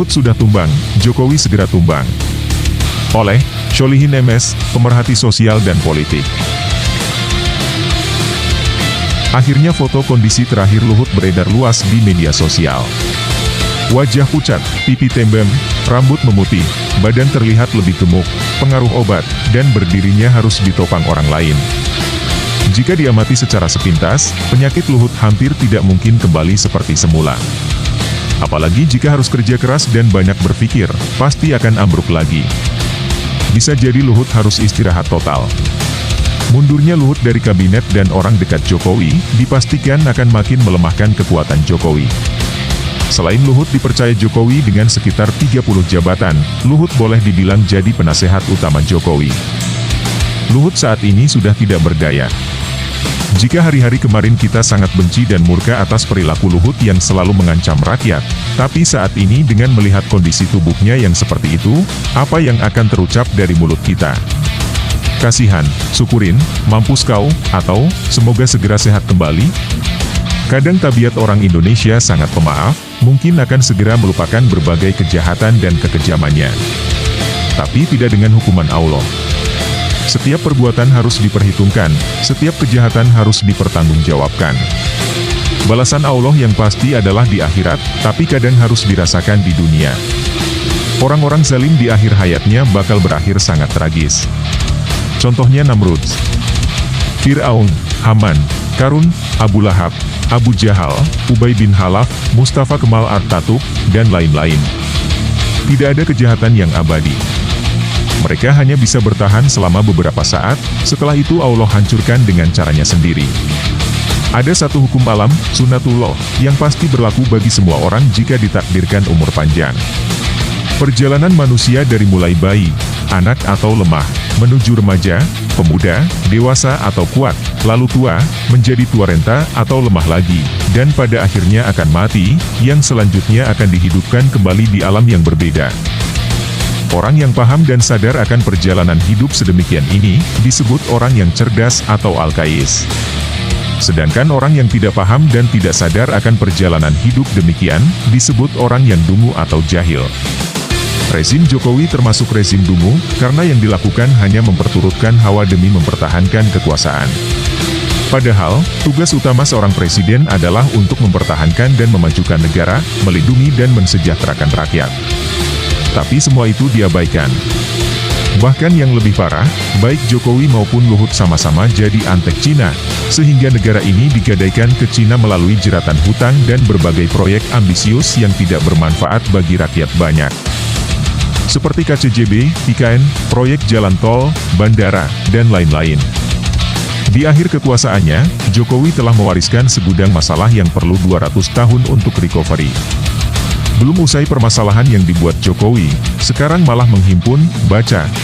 Luhut sudah tumbang, Jokowi segera tumbang. Oleh Sholihin MS, pemerhati sosial dan politik. Akhirnya foto kondisi terakhir Luhut beredar luas di media sosial. Wajah pucat, pipi tembem, rambut memutih, badan terlihat lebih gemuk, pengaruh obat, dan berdirinya harus ditopang orang lain. Jika diamati secara sepintas, penyakit Luhut hampir tidak mungkin kembali seperti semula. Apalagi jika harus kerja keras dan banyak berpikir, pasti akan ambruk lagi. Bisa jadi Luhut harus istirahat total. Mundurnya Luhut dari kabinet dan orang dekat Jokowi, dipastikan akan makin melemahkan kekuatan Jokowi. Selain Luhut dipercaya Jokowi dengan sekitar 30 jabatan, Luhut boleh dibilang jadi penasehat utama Jokowi. Luhut saat ini sudah tidak berdaya. Jika hari-hari kemarin kita sangat benci dan murka atas perilaku Luhut yang selalu mengancam rakyat, tapi saat ini dengan melihat kondisi tubuhnya yang seperti itu, apa yang akan terucap dari mulut kita? Kasihan, syukurin, mampus kau, atau semoga segera sehat kembali? Kadang tabiat orang Indonesia sangat pemaaf, mungkin akan segera melupakan berbagai kejahatan dan kekejamannya. Tapi tidak dengan hukuman Allah. Setiap perbuatan harus diperhitungkan, setiap kejahatan harus dipertanggungjawabkan. Balasan Allah yang pasti adalah di akhirat, tapi kadang harus dirasakan di dunia. Orang-orang zalim di akhir hayatnya bakal berakhir sangat tragis. Contohnya Namrud, Fir'aun, Haman, Karun, Abu Lahab, Abu Jahal, Ubay bin Khalaf, Mustafa Kemal Atatürk, dan lain-lain. Tidak ada kejahatan yang abadi. Mereka hanya bisa bertahan selama beberapa saat, setelah itu Allah hancurkan dengan caranya sendiri. Ada satu hukum alam, sunatullah, yang pasti berlaku bagi semua orang jika ditakdirkan umur panjang. Perjalanan manusia dari mulai bayi, anak atau lemah, menuju remaja, pemuda, dewasa atau kuat, lalu tua, menjadi tua renta atau lemah lagi, dan pada akhirnya akan mati, yang selanjutnya akan dihidupkan kembali di alam yang berbeda. Orang yang paham dan sadar akan perjalanan hidup sedemikian ini, disebut orang yang cerdas atau al-kais. Sedangkan orang yang tidak paham dan tidak sadar akan perjalanan hidup demikian, disebut orang yang dungu atau jahil. Rezim Jokowi termasuk rezim dungu, karena yang dilakukan hanya memperturutkan hawa demi mempertahankan kekuasaan. Padahal, tugas utama seorang presiden adalah untuk mempertahankan dan memajukan negara, melindungi dan mensejahterakan rakyat. Tapi semua itu diabaikan. Bahkan yang lebih parah, baik Jokowi maupun Luhut sama-sama jadi antek Cina, sehingga negara ini digadaikan ke Cina melalui jeratan hutang dan berbagai proyek ambisius yang tidak bermanfaat bagi rakyat banyak. Seperti KCJB, IKN, proyek jalan tol, bandara, dan lain-lain. Di akhir kekuasaannya, Jokowi telah mewariskan segudang masalah yang perlu 200 tahun untuk recovery. Belum usai permasalahan yang dibuat Jokowi, sekarang malah menghimpun,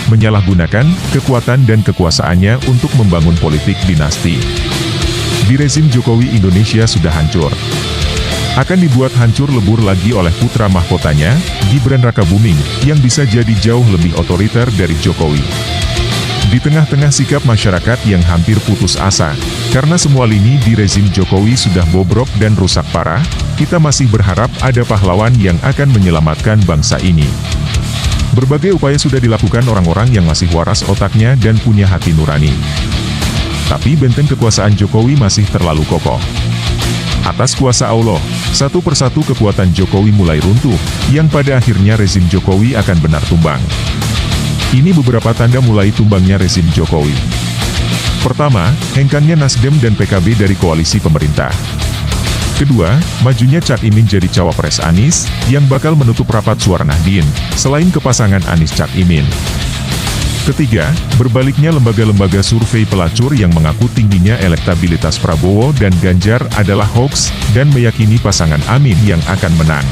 menyalahgunakan kekuatan dan kekuasaannya untuk membangun politik dinasti. Di rezim Jokowi Indonesia sudah hancur. Akan dibuat hancur lebur lagi oleh putra mahkotanya, Gibran Rakabuming, yang bisa jadi jauh lebih otoriter dari Jokowi. Di tengah-tengah sikap masyarakat yang hampir putus asa, karena semua lini di rezim Jokowi sudah bobrok dan rusak parah, kita masih berharap ada pahlawan yang akan menyelamatkan bangsa ini. Berbagai upaya sudah dilakukan orang-orang yang masih waras otaknya dan punya hati nurani. Tapi benteng kekuasaan Jokowi masih terlalu kokoh. Atas kuasa Allah, satu persatu kekuatan Jokowi mulai runtuh, yang pada akhirnya rezim Jokowi akan benar tumbang. Ini beberapa tanda mulai tumbangnya rezim Jokowi. Pertama, hengkangnya Nasdem dan PKB dari koalisi pemerintah. Kedua, majunya Cak Imin jadi cawapres Anies, yang bakal menutup rapat suara Nahdien, selain kepasangan Anies Cak Imin. Ketiga, berbaliknya lembaga-lembaga survei pelacur yang mengaku tingginya elektabilitas Prabowo dan Ganjar adalah hoax, dan meyakini pasangan Amin yang akan menang.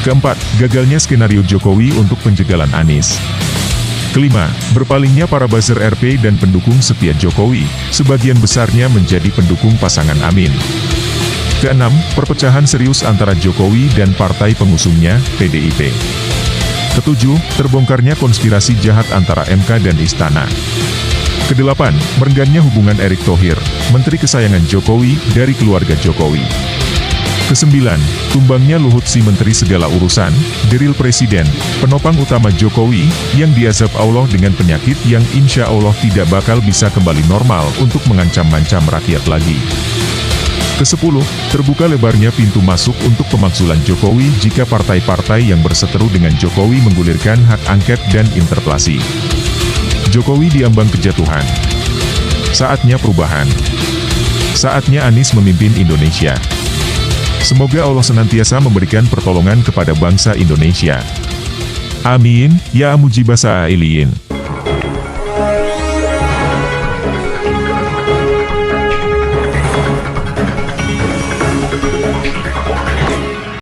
Keempat, gagalnya skenario Jokowi untuk penjagalan Anies. Kelima, berpalingnya para buzzer RP dan pendukung setia Jokowi, sebagian besarnya menjadi pendukung pasangan Amin. Keenam, perpecahan serius antara Jokowi dan partai pengusungnya, PDIP. Ketujuh, terbongkarnya konspirasi jahat antara MK dan Istana. Kedelapan, merenggannya hubungan Erick Thohir, menteri kesayangan Jokowi, dari keluarga Jokowi. Kesembilan, tumbangnya Luhut si menteri segala urusan, deril presiden, penopang utama Jokowi, yang diazab Allah dengan penyakit yang insya Allah tidak bakal bisa kembali normal untuk mengancam-ancam rakyat lagi. Kesepuluh, terbuka lebarnya pintu masuk untuk pemakzulan Jokowi jika partai-partai yang berseteru dengan Jokowi menggulirkan hak angket dan interpelasi. Jokowi diambang kejatuhan. Saatnya perubahan. Saatnya Anies memimpin Indonesia. Semoga Allah senantiasa memberikan pertolongan kepada bangsa Indonesia. Amin, ya mujibasa iliin.